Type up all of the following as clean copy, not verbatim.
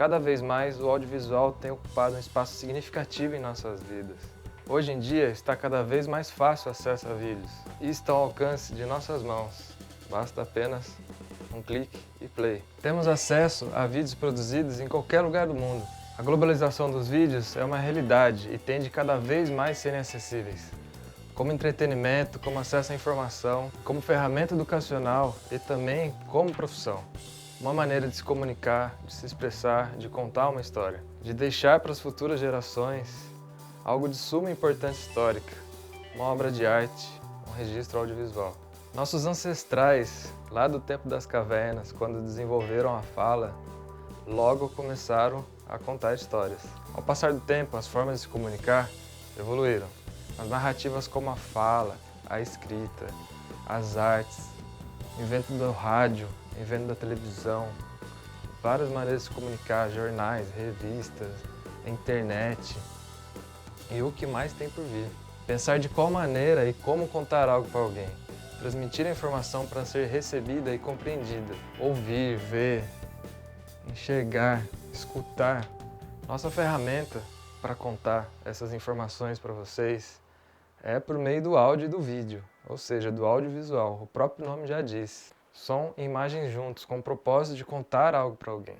cada vez mais o audiovisual tem ocupado um espaço significativo em nossas vidas. Hoje em dia está cada vez mais fácil o acesso a vídeos e estão ao alcance de nossas mãos. Basta apenas um clique e play. Temos acesso a vídeos produzidos em qualquer lugar do mundo. A globalização dos vídeos é uma realidade e tende cada vez mais a serem acessíveis, como entretenimento, como acesso à informação, como ferramenta educacional e também como profissão. Uma maneira de se comunicar, de se expressar, de contar uma história, de deixar para as futuras gerações algo de suma importância histórica, uma obra de arte, um registro audiovisual. Nossos ancestrais, lá do tempo das cavernas, quando desenvolveram a fala, logo começaram a contar histórias. Ao passar do tempo, as formas de se comunicar evoluíram. As narrativas como a fala, a escrita, as artes, o invento do rádio, o invento da televisão, várias maneiras de se comunicar, jornais, revistas, internet e o que mais tem por vir. Pensar de qual maneira e como contar algo para alguém. Transmitir a informação para ser recebida e compreendida. Ouvir, ver, enxergar, escutar. Nossa ferramenta para contar essas informações para vocês é por meio do áudio e do vídeo, ou seja, do audiovisual. O próprio nome já diz. Som e imagem juntos, com o propósito de contar algo para alguém.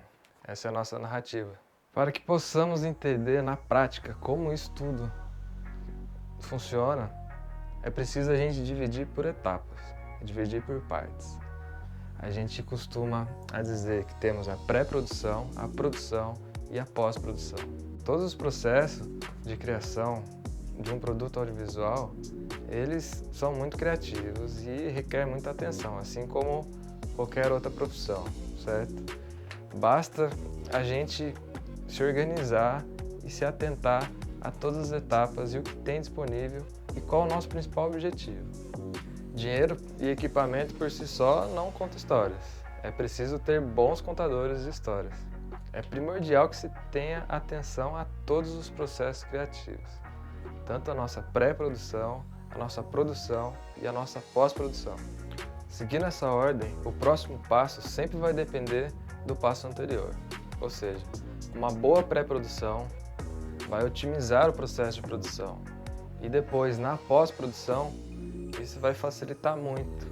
Essa é a nossa narrativa. Para que possamos entender na prática como isso tudo funciona, é preciso a gente dividir por etapas, dividir por partes. A gente costuma dizer que temos a pré-produção, a produção e a pós-produção. Todos os processos de criação de um produto audiovisual, eles são muito criativos e requerem muita atenção, assim como qualquer outra profissão, certo? Basta a gente se organizar e se atentar a todas as etapas e o que tem disponível e qual é o nosso principal objetivo. Dinheiro e equipamento por si só não contam histórias. É preciso ter bons contadores de histórias. É primordial que se tenha atenção a todos os processos criativos, tanto a nossa pré-produção, a nossa produção e a nossa pós-produção. Seguindo essa ordem, o próximo passo sempre vai depender do passo anterior, ou seja, uma boa pré-produção vai otimizar o processo de produção e depois, na pós-produção, isso vai facilitar muito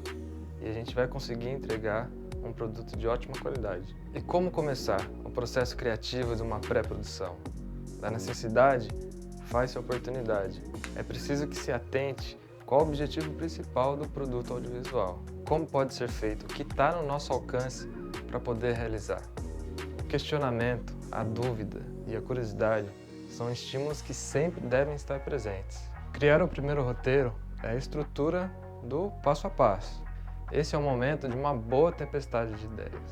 e a gente vai conseguir entregar um produto de ótima qualidade. E como começar o processo criativo de uma pré-produção? Da necessidade, faz-se oportunidade. É preciso que se atente qual o objetivo principal do produto audiovisual, como pode ser feito, o que está no nosso alcance para poder realizar. O questionamento, a dúvida e a curiosidade são estímulos que sempre devem estar presentes. Criar o primeiro roteiro é a estrutura do passo a passo. Esse é o momento de uma boa tempestade de ideias.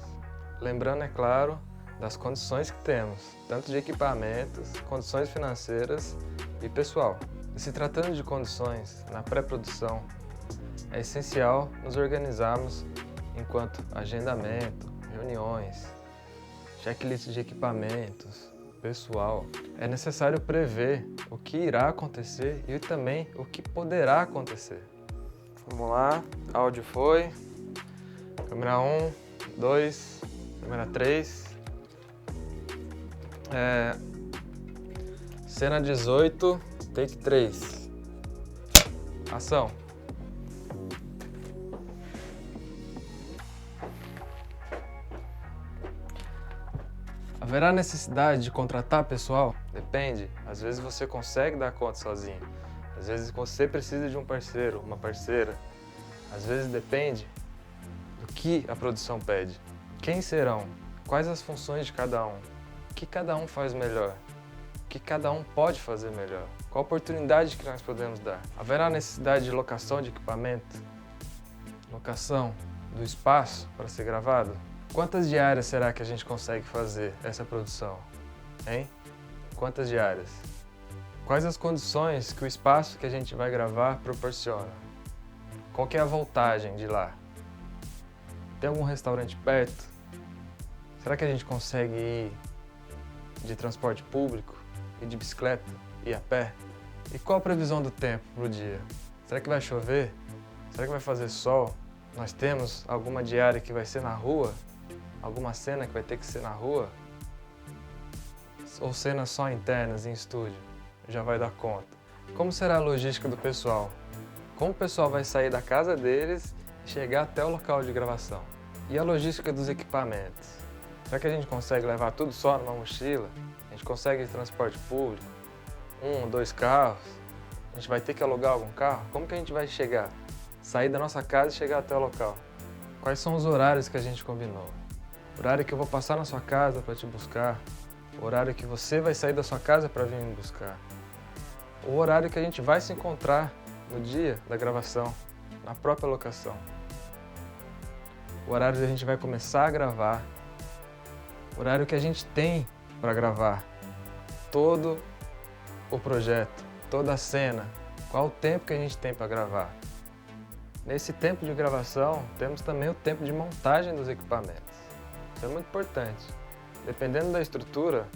Lembrando, é claro, das condições que temos, tanto de equipamentos, condições financeiras e pessoal. E se tratando de condições na pré-produção, é essencial nos organizarmos enquanto agendamento, reuniões, checklist de equipamentos, pessoal. É necessário prever o que irá acontecer e também o que poderá acontecer. Vamos lá, áudio foi, câmera 1, 2, câmera 3, cena 18, take 3, ação. Haverá necessidade de contratar pessoal? Depende. Às vezes você consegue dar conta sozinho. Às vezes você precisa de um parceiro, uma parceira. Às vezes depende do que a produção pede. Quem serão? Quais as funções de cada um? O que cada um faz melhor? O que cada um pode fazer melhor? Qual a oportunidade que nós podemos dar? Haverá necessidade de locação de equipamento? Locação do espaço para ser gravado? Quantas diárias será que a gente consegue fazer essa produção? Hein? Quantas diárias? Quais as condições que o espaço que a gente vai gravar proporciona? Qual que é a voltagem de lá? Tem algum restaurante perto? Será que a gente consegue ir de transporte público, ir de bicicleta, ir a pé? E qual a previsão do tempo para o dia? Será que vai chover? Será que vai fazer sol? Nós temos alguma diária que vai ser na rua? Alguma cena que vai ter que ser na rua? ou cenas só internas em estúdio? Já vai dar conta. Como será a logística do pessoal? Como o pessoal vai sair da casa deles e chegar até o local de gravação? E a logística dos equipamentos? Será que a gente consegue levar tudo só numa mochila? A gente consegue transporte público? 1 ou 2 carros? A gente vai ter que alugar algum carro? Como que a gente vai chegar? Sair da nossa casa e chegar até o local? Quais são os horários que a gente combinou? O horário que eu vou passar na sua casa para te buscar? O horário que você vai sair da sua casa para vir me buscar? O horário que a gente vai se encontrar no dia da gravação, na própria locação? O horário que a gente vai começar a gravar? O horário que a gente tem para gravar? Todo o projeto, toda a cena, qual o tempo que a gente tem para gravar? Nesse tempo de gravação, temos também o tempo de montagem dos equipamentos. Isso é muito importante. Dependendo da estrutura,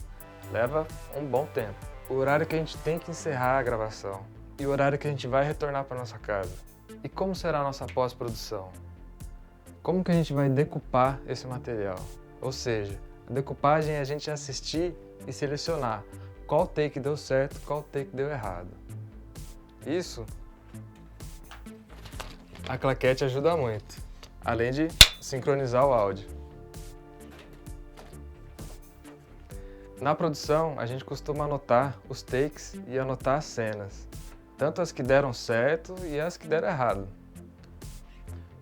leva um bom tempo. O horário que a gente tem que encerrar a gravação e o horário que a gente vai retornar para nossa casa. E como será a nossa pós-produção? Como que a gente vai decupar esse material? Ou seja, a decupagem é a gente assistir e selecionar qual take deu certo, qual take deu errado. Isso, a claquete ajuda muito, além de sincronizar o áudio. Na produção, a gente costuma anotar os takes e anotar as cenas, tanto as que deram certo e as que deram errado.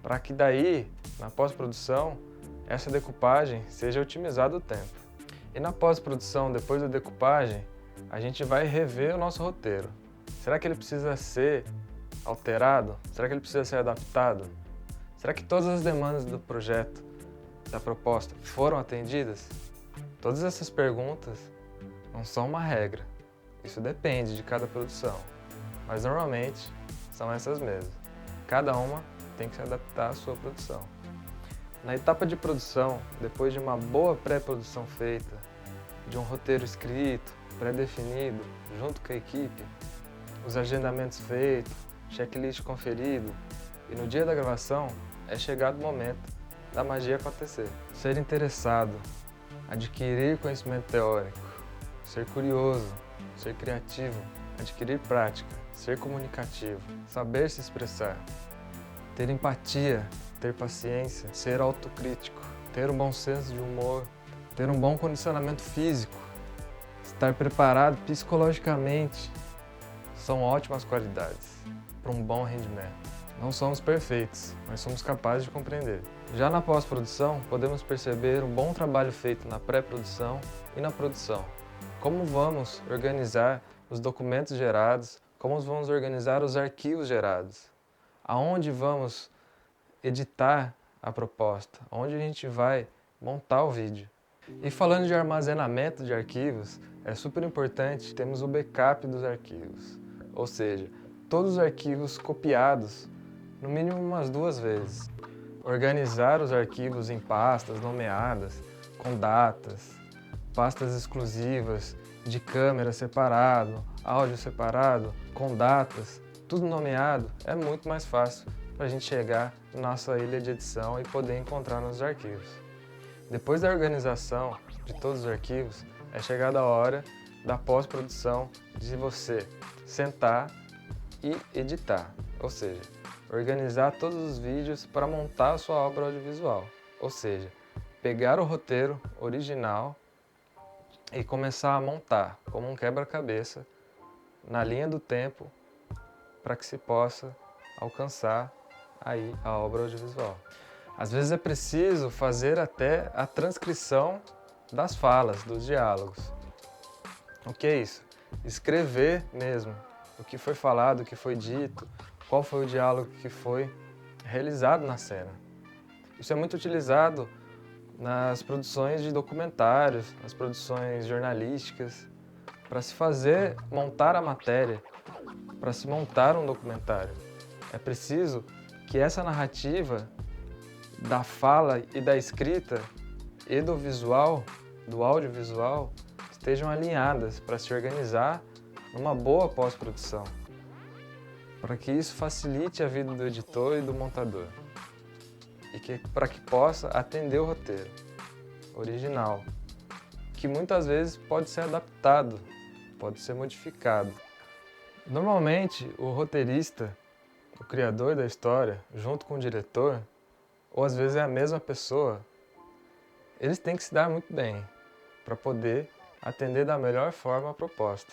Para que daí, na pós-produção, essa decupagem seja otimizada o tempo. E na pós-produção, depois da decupagem, a gente vai rever o nosso roteiro. Será que ele precisa ser alterado? Será que ele precisa ser adaptado? Será que todas as demandas do projeto, da proposta, foram atendidas? Todas essas perguntas não são uma regra. Isso depende de cada produção. Mas normalmente são essas mesmas. Cada uma tem que se adaptar à sua produção. Na etapa de produção, depois de uma boa pré-produção feita, de um roteiro escrito, pré-definido, junto com a equipe, os agendamentos feitos, checklist conferido, e no dia da gravação é chegado o momento da magia acontecer. Ser interessado, adquirir conhecimento teórico, ser curioso, ser criativo, adquirir prática, ser comunicativo, saber se expressar, ter empatia, ter paciência, ser autocrítico, ter um bom senso de humor, ter um bom condicionamento físico, estar preparado psicologicamente, são ótimas qualidades para um bom rendimento. Não somos perfeitos, mas somos capazes de compreender. Já na pós-produção, podemos perceber um bom trabalho feito na pré-produção e na produção. Como vamos organizar os documentos gerados, como vamos organizar os arquivos gerados, aonde vamos editar a proposta, onde a gente vai montar o vídeo. E falando de armazenamento de arquivos, é super importante termos o backup dos arquivos, ou seja, todos os arquivos copiados no mínimo umas 2 vezes. Organizar os arquivos em pastas nomeadas, com datas, pastas exclusivas, de câmera separado, áudio separado, com datas, tudo nomeado, é muito mais fácil para a gente chegar na nossa ilha de edição e poder encontrar nos arquivos. Depois da organização de todos os arquivos, é chegada a hora da pós-produção de você sentar e editar, ou seja, organizar todos os vídeos para montar a sua obra audiovisual, ou seja, pegar o roteiro original e começar a montar como um quebra-cabeça na linha do tempo para que se possa alcançar aí a obra audiovisual. Às vezes é preciso fazer até a transcrição das falas, dos diálogos. O que é isso? Escrever mesmo o que foi falado, o que foi dito, qual foi o diálogo que foi realizado na cena. Isso é muito utilizado nas produções de documentários, nas produções jornalísticas, para se montar a matéria, para se montar um documentário. É preciso que essa narrativa da fala e da escrita e do visual, do audiovisual, estejam alinhadas para se organizar numa boa pós-produção, para que isso facilite a vida do editor e do montador e para que possa atender o roteiro original, que muitas vezes pode ser adaptado, pode ser modificado. Normalmente, o roteirista, o criador da história, junto com o diretor, ou às vezes é a mesma pessoa, eles têm que se dar muito bem para poder atender da melhor forma a proposta.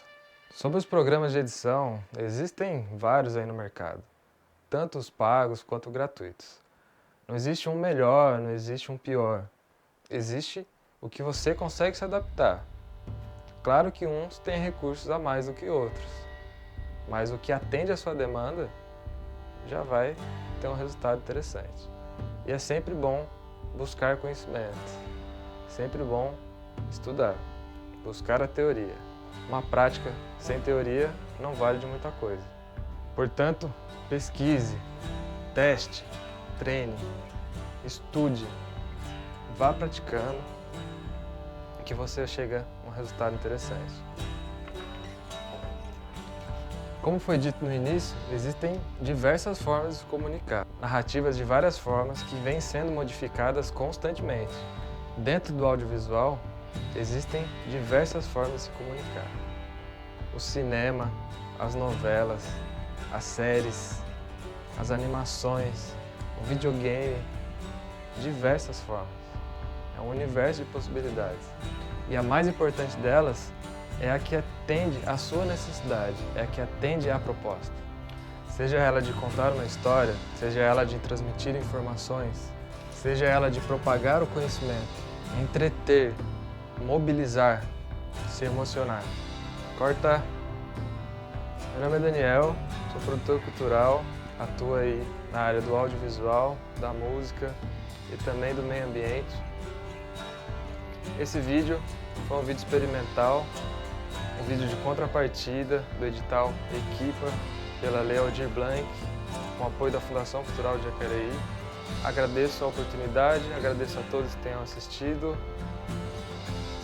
Sobre os programas de edição, existem vários aí no mercado, tanto os pagos quanto gratuitos. Não existe um melhor, não existe um pior. Existe o que você consegue se adaptar. Claro que uns têm recursos a mais do que outros, mas o que atende à sua demanda já vai ter um resultado interessante. E é sempre bom buscar conhecimento, sempre bom estudar, buscar a teoria. Uma prática sem teoria não vale de muita coisa. Portanto, pesquise, teste, treine, estude, vá praticando, que você chega a um resultado interessante. Como foi dito no início, existem diversas formas de se comunicar, narrativas de várias formas que vêm sendo modificadas constantemente. Dentro do audiovisual, existem diversas formas de se comunicar. O cinema, as novelas, as séries, as animações, o videogame, diversas formas. É um universo de possibilidades. E a mais importante delas é a que atende à sua necessidade, é a que atende à proposta. Seja ela de contar uma história, seja ela de transmitir informações, seja ela de propagar o conhecimento, entreter, mobilizar, se emocionar. Corta! Meu nome é Daniel, sou produtor cultural, atuo aí na área do audiovisual, da música e também do meio ambiente. Esse vídeo foi um vídeo experimental, um vídeo de contrapartida do edital Equipa pela Lei Aldir Blanc, com apoio da Fundação Cultural de Jacareí. Agradeço a oportunidade, agradeço a todos que tenham assistido.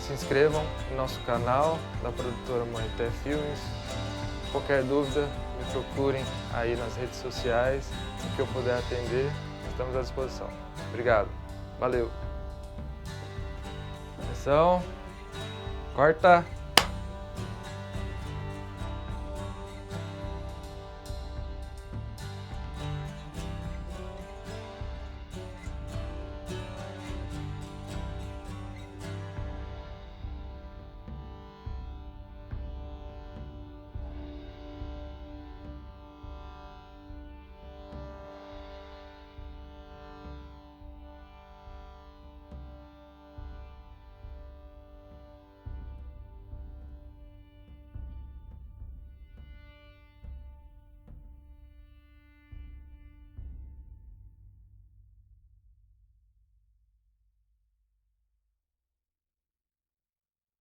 Se inscrevam no nosso canal da produtora Moité Filmes. Qualquer dúvida, me procurem aí nas redes sociais, o que eu puder atender, estamos à disposição. Obrigado, valeu! Atenção, corta!